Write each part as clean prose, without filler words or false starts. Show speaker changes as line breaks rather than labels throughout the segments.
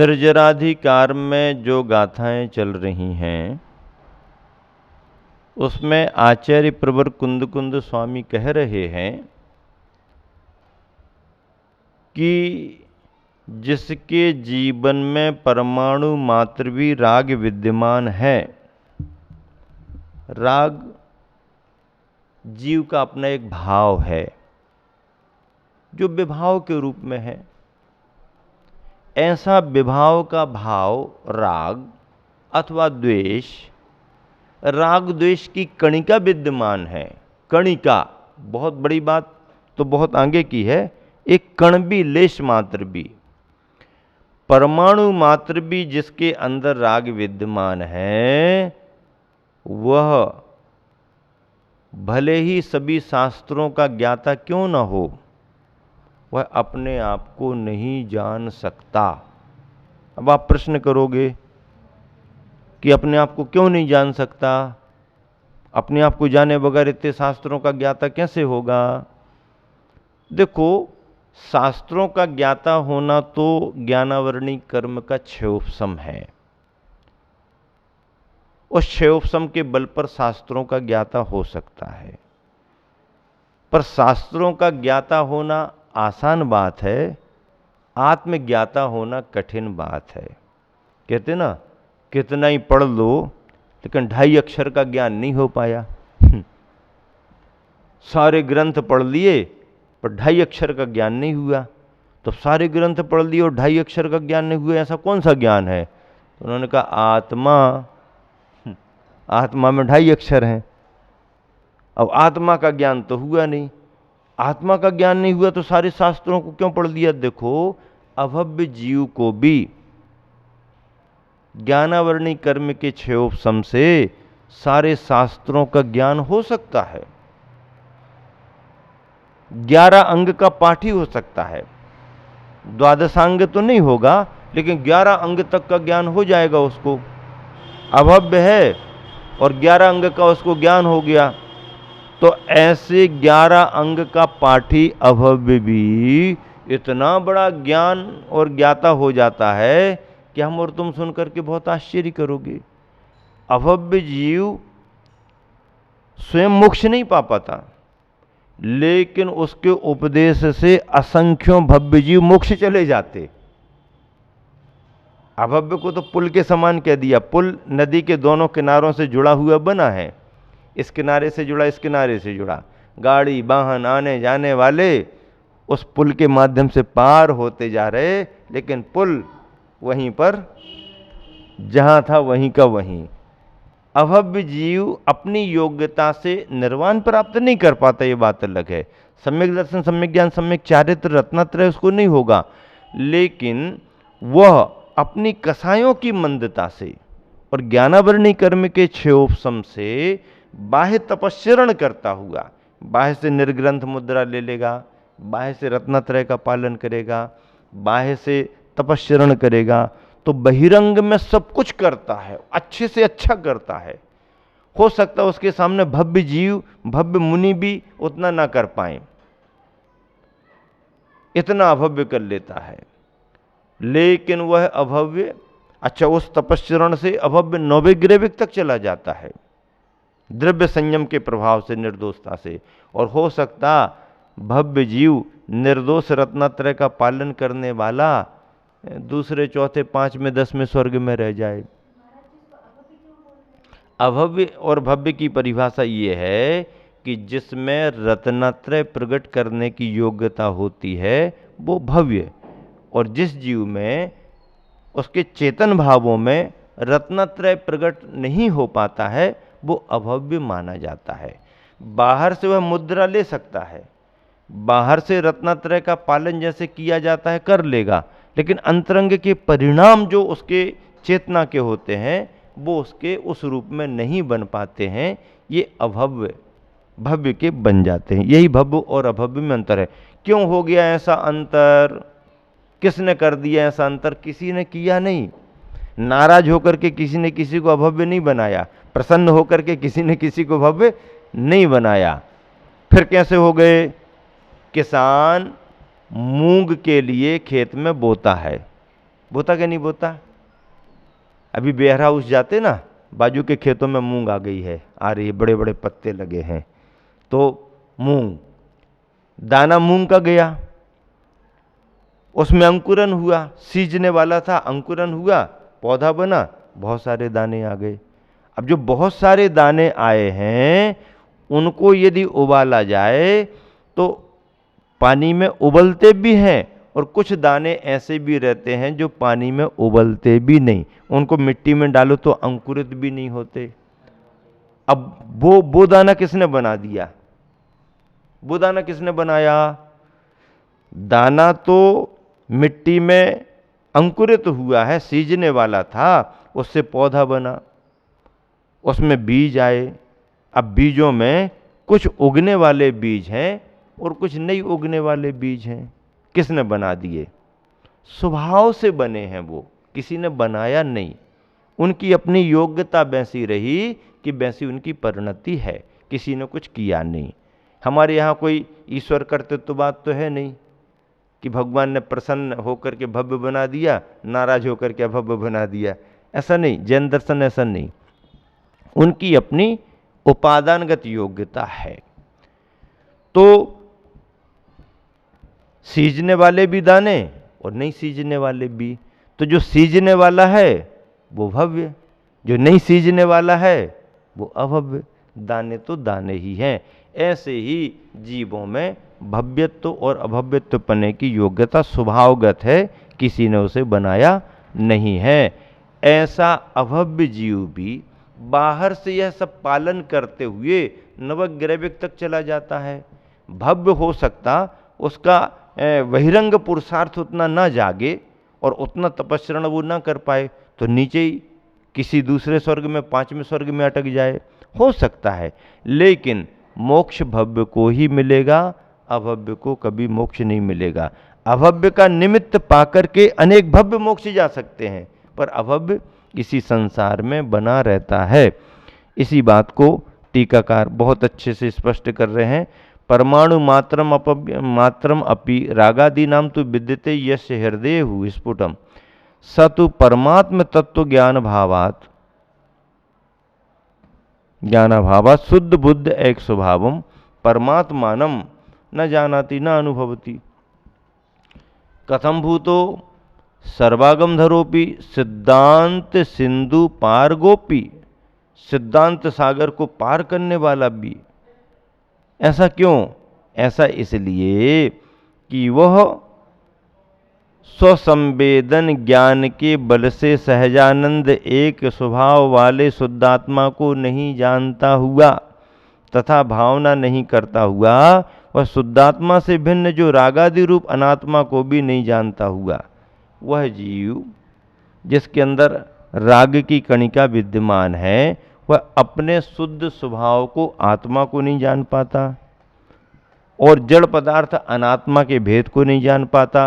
निर्जराधिकार में जो गाथाएं चल रही हैं उसमें आचार्य प्रवर कुंद स्वामी कह रहे हैं कि जिसके जीवन में परमाणु मात्र भी राग विद्यमान है, राग जीव का अपना एक भाव है जो विभाव के रूप में है, ऐसा विभाव का भाव राग अथवा द्वेष, राग द्वेष की कणिका विद्यमान है। कणिका बहुत बड़ी बात तो बहुत आगे की है, एक कण भी, लेश मात्र भी, परमाणु मात्र भी जिसके अंदर राग विद्यमान है, वह भले ही सभी शास्त्रों का ज्ञाता क्यों न हो, वह अपने आप को नहीं जान सकता। अब आप प्रश्न करोगे कि अपने आप को क्यों नहीं जान सकता, अपने आप को जाने बगैर इतने शास्त्रों का ज्ञाता कैसे होगा? देखो, शास्त्रों का ज्ञाता होना तो ज्ञानावरणी कर्म का क्षयोपशम है। उस क्षयोपशम के बल पर शास्त्रों का ज्ञाता हो सकता है, पर शास्त्रों का ज्ञाता होना आसान बात है, आत्मज्ञाता होना कठिन बात है। कहते ना, कितना ही पढ़ लो लेकिन 2.5 अक्षर का ज्ञान नहीं हो पाया। सारे ग्रंथ पढ़ लिए पर 2.5 अक्षर का ज्ञान नहीं हुआ। तो सारे ग्रंथ पढ़ लिए और 2.5 अक्षर का ज्ञान नहीं हुआ, ऐसा कौन सा ज्ञान है? तो उन्होंने कहा आत्मा, आत्मा में 2.5 अक्षर हैं। अब आत्मा का ज्ञान तो हुआ नहीं, आत्मा का ज्ञान नहीं हुआ तो सारे शास्त्रों को क्यों पढ़ लिया? देखो, अभव्य जीव को भी ज्ञानावरणी कर्म के क्षयोपशम से सारे शास्त्रों का ज्ञान हो सकता है। 11 अंग का पाठ ही हो सकता है, द्वादशांग तो नहीं होगा, लेकिन 11 अंग तक का ज्ञान हो जाएगा उसको। अभव्य है और 11 अंग का उसको ज्ञान हो गया, तो ऐसे 11 अंग का पाठी अभव्य भी इतना बड़ा ज्ञान और ज्ञाता हो जाता है कि हम और तुम सुनकर के बहुत आश्चर्य करोगे। अभव्य जीव स्वयं मोक्ष नहीं पा पाता, लेकिन उसके उपदेश से असंख्यों भव्य जीव मोक्ष चले जाते। अभव्य को तो पुल के समान कह दिया। पुल नदी के दोनों किनारों से जुड़ा हुआ बना है, इस किनारे से जुड़ा, इस किनारे से जुड़ा, गाड़ी वाहन आने जाने वाले उस पुल के माध्यम से पार होते जा रहे, लेकिन पुल वहीं पर जहां था वहीं का वहीं। अभव्य जीव अपनी योग्यता से निर्वाण प्राप्त नहीं कर पाता, ये बात अलग है। सम्यक दर्शन, सम्यक ज्ञान, सम्यक चारित्र, रत्नत्रय उसको नहीं होगा, लेकिन वह अपनी कसायों की मंदता से और ज्ञानावरणी कर्म के क्षयोपशम से बाह्य तपस्चरण करता हुआ, बाह्य से निर्ग्रंथ मुद्रा ले लेगा, बाह्य से रत्नत्रय का पालन करेगा, बाह्य से तपस्चरण करेगा, तो बहिरंग में सब कुछ करता है, अच्छे से अच्छा करता है। हो सकता है उसके सामने भव्य जीव, भव्य मुनि भी उतना ना कर पाए, इतना अभव्य कर लेता है, लेकिन वह अभव्य, अच्छा, उस तपस्चरण से अभव्य 9वें ग्रेविक तक चला जाता है, द्रव्य संयम के प्रभाव से, निर्दोषता से। और हो सकता भव्य जीव निर्दोष रत्नत्रय का पालन करने वाला दूसरे, चौथे, 5वें, 10वें स्वर्ग में रह जाए। अभव्य और भव्य की परिभाषा ये है कि जिसमें रत्नत्रय प्रकट करने की योग्यता होती है वो भव्य, और जिस जीव में उसके चेतन भावों में रत्नत्रय प्रकट नहीं हो पाता है वो अभव्य माना जाता है। बाहर से वह मुद्रा ले सकता है, बाहर से रत्नत्रय का पालन जैसे किया जाता है कर लेगा, लेकिन अंतरंग के परिणाम जो उसके चेतना के होते हैं वो उसके उस रूप में नहीं बन पाते हैं, ये अभव्य भव्य के बन जाते हैं। यही भव्य और अभव्य में अंतर है। क्यों हो गया ऐसा अंतर? किसने कर दिया ऐसा अंतर? किसी ने किया नहीं। नाराज होकर के किसी ने किसी को अभव्य नहीं बनाया, प्रसन्न होकर के किसी ने किसी को भव्य नहीं बनाया। फिर कैसे हो गए? किसान मूंग के लिए खेत में बोता है, बोता क्या नहीं बोता? अभी बेहरा हाउस जाते ना, बाजू के खेतों में मूंग आ गई है, आ रही है, बड़े बड़े पत्ते लगे हैं, तो मूंग, दाना मूंग का गया, उसमें अंकुरन हुआ, सींचने वाला था, अंकुरन हुआ, पौधा बना, बहुत सारे दाने आ गए। अब जो बहुत सारे दाने आए हैं उनको यदि उबाला जाए तो पानी में उबलते भी हैं, और कुछ दाने ऐसे भी रहते हैं जो पानी में उबलते भी नहीं, उनको मिट्टी में डालो तो अंकुरित भी नहीं होते। अब वो दाना किसने बना दिया? वो दाना किसने बनाया? दाना तो मिट्टी में अंकुरित हुआ है, सींचने वाला था, उससे पौधा बना, उसमें बीज आए। अब बीजों में कुछ उगने वाले बीज हैं और कुछ नहीं उगने वाले बीज हैं। किसने बना दिए? स्वभाव से बने हैं वो, किसी ने बनाया नहीं। उनकी अपनी योग्यता वैसी रही कि वैसी उनकी परिणति है, किसी ने कुछ किया नहीं। हमारे यहाँ कोई ईश्वर कर्तृत्व बात तो है नहीं कि भगवान ने प्रसन्न होकर के भव्य बना दिया, नाराज होकर के अभव्य बना दिया, ऐसा नहीं। जैन दर्शन ऐसा नहीं, उनकी अपनी उपादानगत योग्यता है। तो सींचने वाले भी दाने और नहीं सींचने वाले भी, तो जो सींचने वाला है वो भव्य, जो नहीं सींचने वाला है वो अभव्य। दाने तो दाने ही हैं। ऐसे ही जीवों में भव्यत्व और अभव्यत्व पने की योग्यता स्वभावगत है, किसी ने उसे बनाया नहीं है। ऐसा अभव्य जीव भी बाहर से यह सब पालन करते हुए नवग्रैविक तक चला जाता है। भव्य हो सकता, उसका बहिरंग पुरुषार्थ उतना ना जागे और उतना तपस्रण वो ना कर पाए, तो नीचे ही किसी दूसरे स्वर्ग में, पांचवें स्वर्ग में अटक जाए, हो सकता है। लेकिन मोक्ष भव्य को ही मिलेगा, अभव्य को कभी मोक्ष नहीं मिलेगा। अभव्य का निमित्त पाकर के अनेक भव्य मोक्ष जा सकते हैं, पर अभव्य इसी संसार में बना रहता है। इसी बात को टीकाकार बहुत अच्छे से स्पष्ट कर रहे हैं। परमाणु मात्रम अपि रागादि नाम तो विद्यते यस्य हृदय स्फुटम सतु परमात्म तत्व ज्ञानाभावात शुद्ध बुद्ध एक स्वभावम परमात्मानम न जानाति न अनुभवति। कथम भूतो सर्वागम धरोपि सिद्धांत सिंधु पार गोपी, सिद्धांत सागर को पार करने वाला भी। ऐसा क्यों? ऐसा इसलिए कि वह स्वसंवेदन ज्ञान के बल से सहजानंद एक स्वभाव वाले शुद्धात्मा को नहीं जानता हुआ तथा भावना नहीं करता हुआ, वह शुद्धात्मा से भिन्न जो रागादि रूप अनात्मा को भी नहीं जानता हुआ, वह जीव जिसके अंदर राग की कणिका विद्यमान है, वह अपने शुद्ध स्वभाव को, आत्मा को नहीं जान पाता और जड़ पदार्थ अनात्मा के भेद को नहीं जान पाता।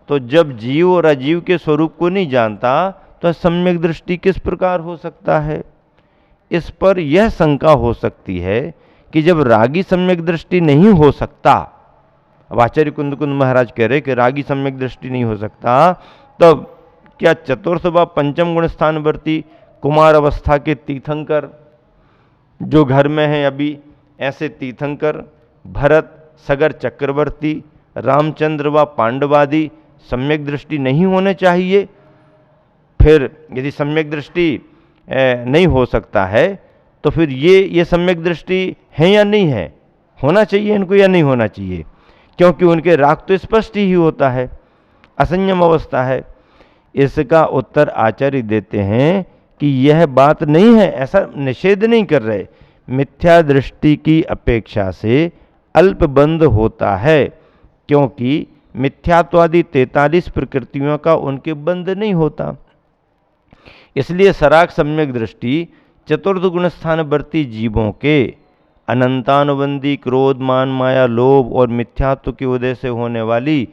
तो जब जीव और अजीव के स्वरूप को नहीं जानता तो सम्यक दृष्टि किस प्रकार हो सकता है? इस पर यह शंका हो सकती है कि जब रागी सम्यक दृष्टि नहीं हो सकता, अब आचार्य कुंद महाराज कह रहे कि रागी सम्यक दृष्टि नहीं हो सकता, तब क्या चतुर्थ व पंचम गुण स्थानवर्ती कुमार अवस्था के तीर्थंकर जो घर में हैं अभी, ऐसे तीर्थंकर भरत, सगर चक्रवर्ती, रामचंद्र व पांडवादि सम्यक दृष्टि नहीं होने चाहिए? फिर यदि सम्यक दृष्टि नहीं हो सकता है तो फिर ये सम्यक दृष्टि है या नहीं है? होना चाहिए इनको या नहीं होना चाहिए? क्योंकि उनके राग तो स्पष्ट ही होता है, असंयम अवस्था है। इसका उत्तर आचार्य देते हैं कि यह बात नहीं है, ऐसा निषेध नहीं कर रहे। मिथ्या दृष्टि की अपेक्षा से अल्पबंध होता है, क्योंकि मिथ्यात्वादि 43 प्रकृतियों का उनके बंध नहीं होता। इसलिए सराग सम्यक दृष्टि चतुर्थ गुणस्थानवर्ती जीवों के अनंतानुबंधी क्रोध, मान, माया, लोभ और मिथ्यात्व के उदय से होने वाली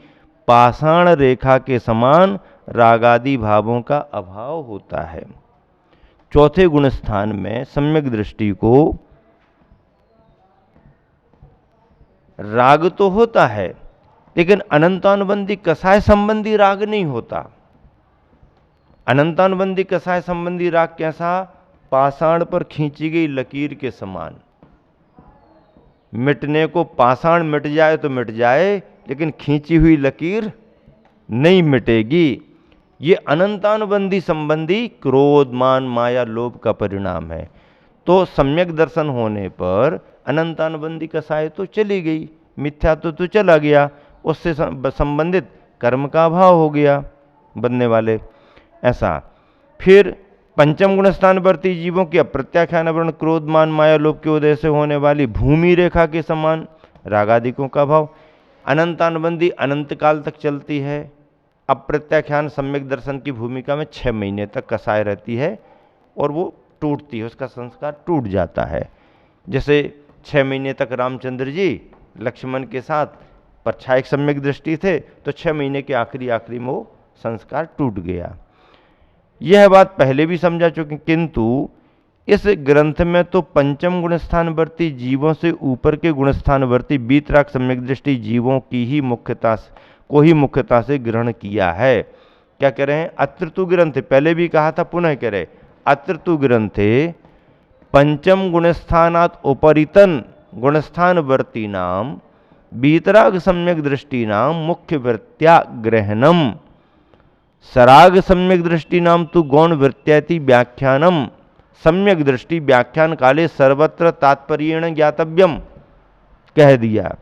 पाषाण रेखा के समान रागादि भावों का अभाव होता है। चौथे गुणस्थान में सम्यक दृष्टि को राग तो होता है, लेकिन अनंतानुबंधी कसाय संबंधी राग नहीं होता। अनंतानुबंधी कसाय संबंधी राग कैसा? पाषाण पर खींची गई लकीर के समान। मिटने को पाषाण मिट जाए तो मिट जाए, लेकिन खींची हुई लकीर नहीं मिटेगी। ये अनंतानुबंधी संबंधी क्रोध, मान, माया, लोभ का परिणाम है। तो सम्यक दर्शन होने पर अनंतानुबंधी कसाय तो चली गई, मिथ्यात्व तो चला गया, उससे संबंधित कर्म का अभाव हो गया बनने वाले। ऐसा फिर पंचम गुण स्थानवर्ती जीवों की अप्रत्याख्यान आवरण क्रोध, मान, माया, लोभ के उदय से होने वाली भूमि रेखा के समान रागादिकों का अभाव। अनंतानुबंधी अनंत काल तक चलती है। अप्रत्याख्यान सम्यक दर्शन की भूमिका में 6 महीने तक कसाय रहती है और वो टूटती है, उसका संस्कार टूट जाता है। जैसे 6 महीने तक रामचंद्र जी लक्ष्मण के साथ परछाई सम्यक दृष्टि थे, तो 6 महीने के आखिरी में वो संस्कार टूट गया। यह बात पहले भी समझा चुके, किंतु इस ग्रंथ में तो पंचम गुणस्थानवर्ती जीवों से ऊपर के गुणस्थानवर्ती बीतराग सम्यक दृष्टि जीवों की ही मुख्यता से ग्रहण किया है। क्या कह रहे हैं? अत्र तु ग्रंथे, पहले भी कहा था, पुनः कह रहे, अत्र तु ग्रंथे पंचम गुणस्थानात् उपरितन गुणस्थानवर्ती नाम बीतराग सम्यक दृष्टि नाम मुख्य वृत्त्या ग्रहणम सराग सम्यक दृष्टि नाम तु गौण वृत्त्यति व्याख्यानम सम्यक दृष्टि व्याख्यान काले सर्वत्र तात्पर्येण ज्ञातव्यम कह दिया।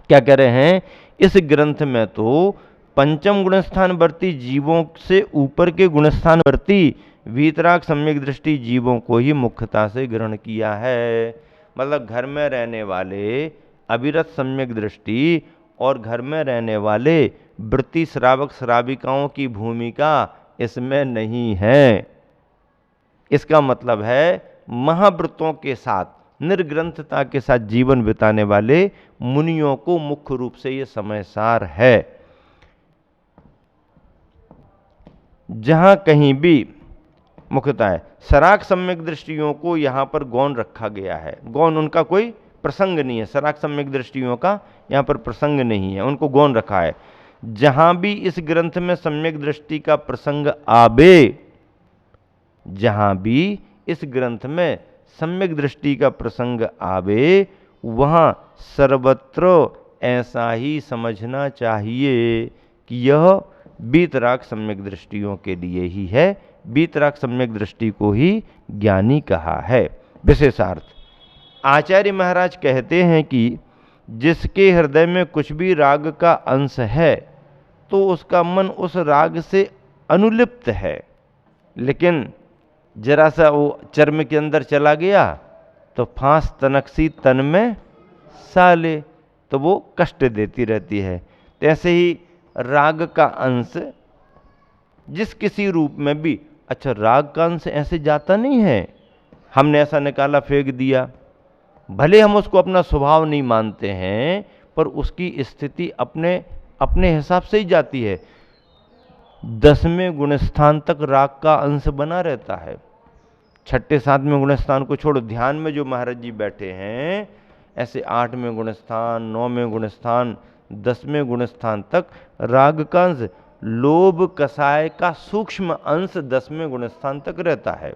क्या कह रहे हैं? इस ग्रंथ में तो पंचम गुणस्थानवर्ती जीवों से ऊपर के गुणस्थानवर्ती वीतराग सम्यक दृष्टि जीवों को ही मुख्यता से ग्रहण किया है। मतलब घर में रहने वाले अविरत सम्यक दृष्टि और घर में रहने वाले वृत्ति श्रावक श्राविकाओं की भूमिका इसमें नहीं है। इसका मतलब है महाव्रतों के साथ निर्ग्रंथता के साथ जीवन बिताने वाले मुनियों को मुख्य रूप से ये समय सार है। जहां कहीं भी मुख्यता है, सराग सम्यक दृष्टियों को यहां पर गौण रखा गया है। गौण उनका कोई प्रसंग नहीं है, सराग सम्यक दृष्टियों का यहां पर प्रसंग नहीं है, उनको गौण रखा है। जहां भी इस ग्रंथ में सम्यक दृष्टि का प्रसंग आवे, जहां भी इस ग्रंथ में सम्यक दृष्टि का प्रसंग आवे, वहां सर्वत्र ऐसा ही समझना चाहिए कि यह बीतराग सम्यक दृष्टियों के लिए ही है, बीतराग सम्यक दृष्टि को ही ज्ञानी कहा है। विशेषार्थ आचार्य महाराज कहते हैं कि जिसके हृदय में कुछ भी राग का अंश है तो उसका मन उस राग से अनुलिप्त है, लेकिन जरा सा वो चर्म के अंदर चला गया तो फांस तनकसी तन में साले, तो वो कष्ट देती रहती है। तो ऐसे ही राग का अंश जिस किसी रूप में भी, अच्छा राग का अंश ऐसे जाता नहीं है, हमने ऐसा निकाला फेंक दिया, भले हम उसको अपना स्वभाव नहीं मानते हैं, पर उसकी स्थिति अपने हिसाब से ही जाती है। 10वें गुणस्थान तक राग का अंश बना रहता है। 6ठे 7वें गुणस्थान को छोड़ो, ध्यान में जो महाराज जी बैठे हैं, ऐसे 8वें गुणस्थान, 9वें गुणस्थान, 10वें गुणस्थान तक राग का अंश, लोभ कसाय का सूक्ष्म अंश 10वें गुणस्थान तक रहता है।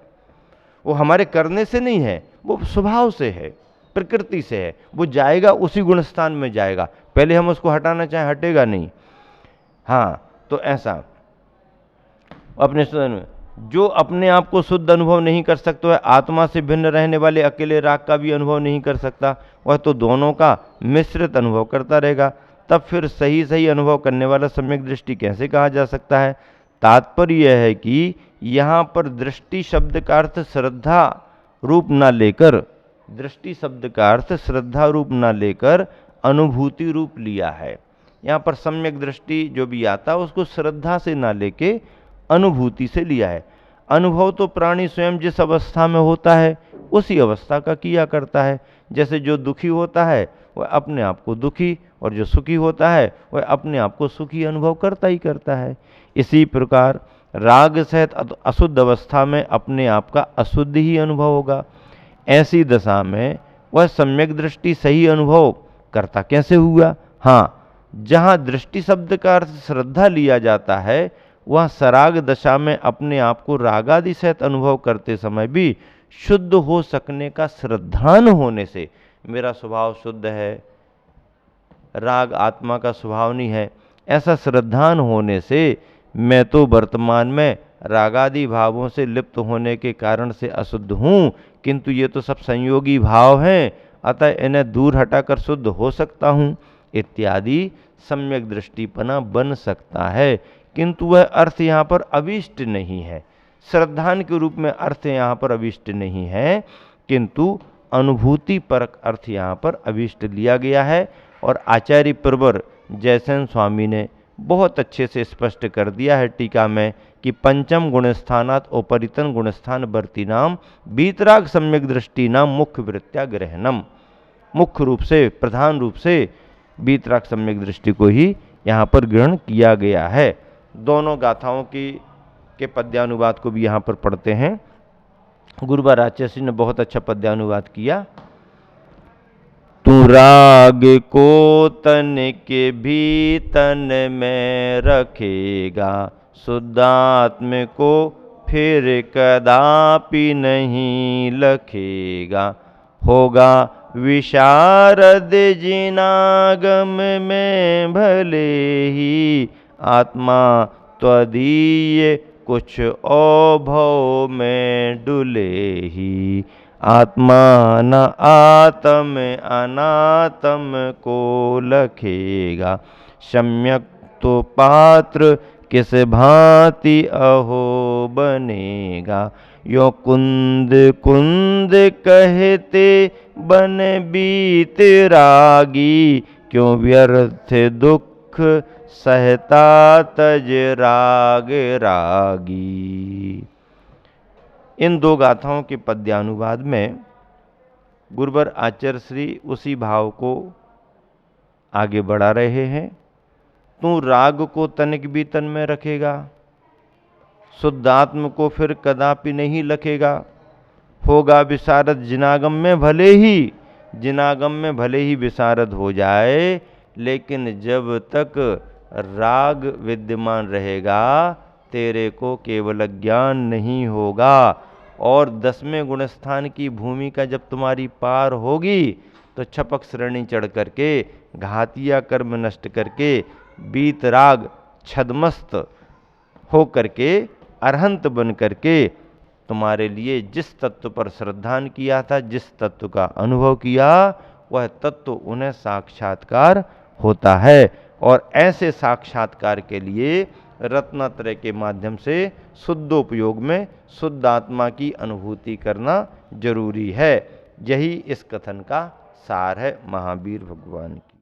वो हमारे करने से नहीं है, वो स्वभाव से है, प्रकृति से है, वो जाएगा उसी गुणस्थान में जाएगा, पहले हम उसको हटाना चाहें हटेगा नहीं। हाँ, तो ऐसा अपने जो अपने आप को शुद्ध अनुभव नहीं कर सकता है, आत्मा से भिन्न रहने वाले अकेले राग का भी अनुभव नहीं कर सकता, वह तो दोनों का मिश्रित अनुभव करता रहेगा। तब फिर सही सही अनुभव करने वाला सम्यक दृष्टि कैसे कहा जा सकता है? तात्पर्य यह है कि यहाँ पर दृष्टि शब्द का अर्थ श्रद्धा रूप ना लेकर, दृष्टि शब्द का अर्थ श्रद्धा रूप ना लेकर अनुभूति रूप लिया है। यहाँ पर सम्यक दृष्टि जो भी आता है उसको श्रद्धा से ना लेके अनुभूति से लिया है। अनुभव तो प्राणी स्वयं जिस अवस्था में होता है उसी अवस्था का किया करता है। जैसे जो दुखी होता है वह अपने आप को दुखी, और जो सुखी होता है वह अपने आप को सुखी अनुभव करता ही करता है। इसी प्रकार राग सहित अशुद्ध अवस्था में अपने आप का अशुद्ध ही अनुभव होगा। ऐसी दशा में वह सम्यक दृष्टि सही अनुभव करता कैसे हुआ? हाँ, जहाँ दृष्टि शब्द का अर्थ श्रद्धा लिया जाता है वह सराग दशा में अपने आप को रागादि सहित अनुभव करते समय भी शुद्ध हो सकने का श्रद्धान होने से, मेरा स्वभाव शुद्ध है, राग आत्मा का स्वभाव नहीं है, ऐसा श्रद्धान होने से मैं तो वर्तमान में रागादि भावों से लिप्त होने के कारण से अशुद्ध हूँ, किंतु ये तो सब संयोगी भाव हैं, अतः इन्हें दूर हटाकर शुद्ध हो सकता हूँ इत्यादि सम्यक दृष्टिपना बन सकता है। किंतु वह अर्थ यहाँ पर अभीष्ट नहीं है, श्रद्धान के रूप में अर्थ यहाँ पर अभीष्ट नहीं है, किंतु अनुभूति परक अर्थ यहाँ पर अभीष्ट लिया गया है। और आचार्य प्रवर जयसेन स्वामी ने बहुत अच्छे से स्पष्ट कर दिया है टीका में कि पंचम गुणस्थानात् उपरितन गुणस्थान वर्तिनाम वीतराग सम्यक दृष्टि नाम मुख्य वृत्त्या ग्रहणम। मुख्य रूप से, प्रधान रूप से वीतराग सम्यक दृष्टि को ही यहाँ पर ग्रहण किया गया है। दोनों गाथाओं के पद्यानुवाद को भी यहाँ पर पढ़ते हैं। गुरुवर आचार्य ने बहुत अच्छा पद्यानुवाद किया। तू राग को तन के भी तन में रखेगा, शुद्धात्म को फिर कदापि नहीं लखेगा। होगा विशारद जिनागम में भले ही, आत्मा त्वदीय कुछ औभव में डुले ही। आत्मा न आत्म अनात्म को लखेगा, सम्यक तो पात्र किस भांति अहो बनेगा। यो कुंद कुंद कहते बन बीत रागी, क्यों व्यर्थ दुख सहता तज राग रागी। इन दो गाथाओं के पद्यानुवाद में गुरुवर आचार्य श्री उसी भाव को आगे बढ़ा रहे हैं। तू राग को तनिक भी तन में रखेगा, शुद्धात्म को फिर कदापि नहीं लखेगा। होगा विशारद जिनागम में भले ही, जिनागम में भले ही विशारद हो जाए, लेकिन जब तक राग विद्यमान रहेगा तेरे को केवल ज्ञान नहीं होगा। और 10वें गुणस्थान की भूमिका जब तुम्हारी पार होगी तो छपक श्रेणी चढ़ करके घातिया कर्म नष्ट करके बीतराग छदमस्त हो करके अरहंत बन करके तुम्हारे लिए जिस तत्व पर श्रद्धान किया था, जिस तत्व का अनुभव किया, वह तत्व उन्हें साक्षात्कार होता है। और ऐसे साक्षात्कार के लिए रत्नत्रय के माध्यम से शुद्धोपयोग में शुद्ध आत्मा की अनुभूति करना जरूरी है। यही इस कथन का सार है महावीर भगवान की।